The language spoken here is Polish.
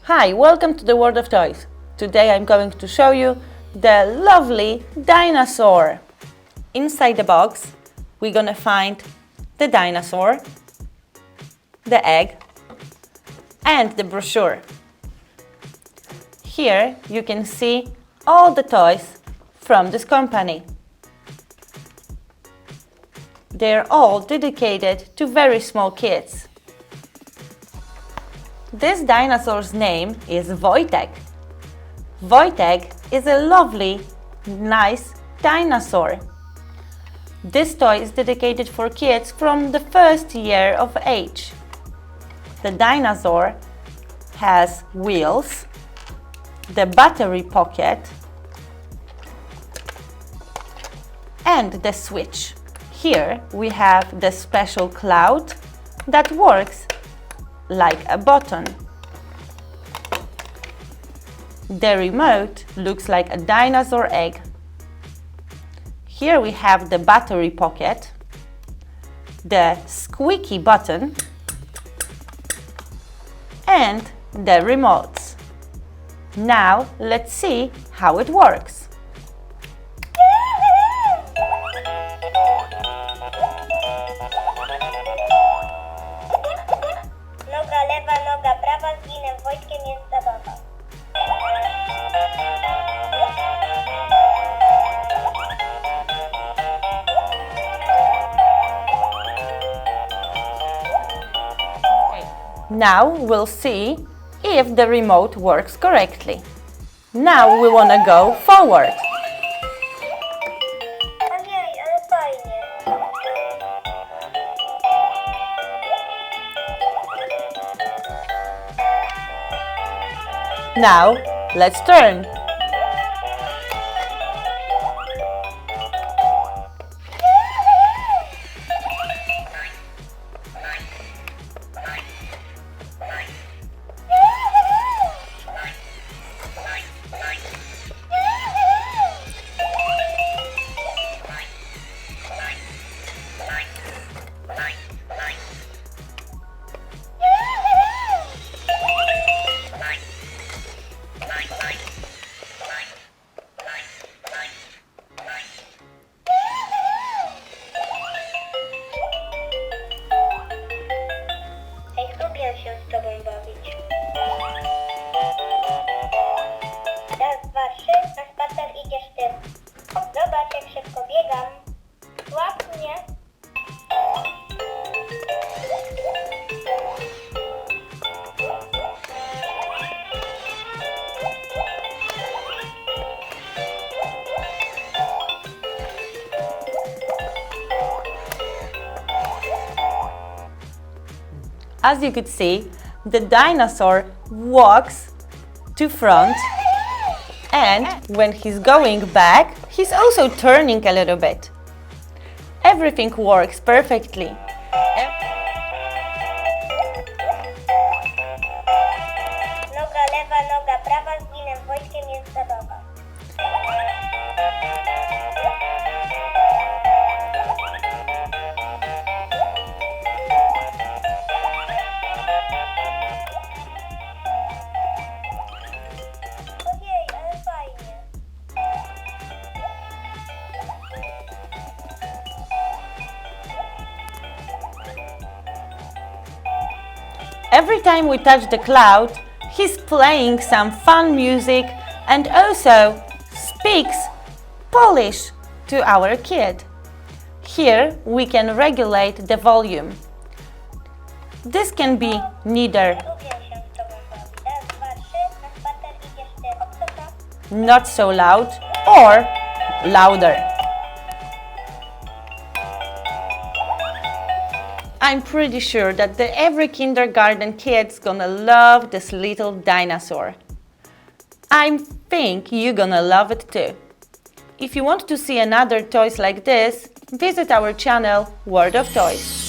Hi, welcome to the World of Toys. Today I'm going to show you the lovely dinosaur. Inside the box we're gonna find the dinosaur, the egg and the brochure. Here you can see all the toys from this company. They're all dedicated to very small kids. This dinosaur's name is Wojtek. Wojtek is a lovely, nice dinosaur. This toy is dedicated for kids from the first year of age. The dinosaur has wheels, the battery pocket and the switch. Here we have the special cloud that works like a button. The remote looks like a dinosaur egg. Here we have the battery pocket, the squeaky button and the remotes. Now let's see how it works. Noga lewa, noga prawa, z Dinem Wojtkiem jest zabawa. Now we'll see if the remote works correctly. Now we want to go forward. Ojej, ale fajnie. Now let's turn. Lubię się z tobą bawić. Raz, dwa, trzy, na spacer idziesz ty. Zobacz, jak szybko biegam. Łap mnie. As you could see, the dinosaur walks to front and when he's going back, he's also turning a little bit. Everything works perfectly. Noga lewa, noga prawa, z Dinem Wojtkiem jest zabawa. Ojej, ale fajnie. Every time we touch the cloud, he's playing some fun music and also speaks Polish to our kid. Here we can regulate the volume. This can be neither Lubię się z tobą bawić. Raz, dwa, trzy, na spacer idziesz ty. Obco to? not so loud or louder. I'm pretty sure that every kindergarten kid's gonna love this little dinosaur. I think you're gonna love it too. If you want to see another toys like this, visit our channel World of Toys.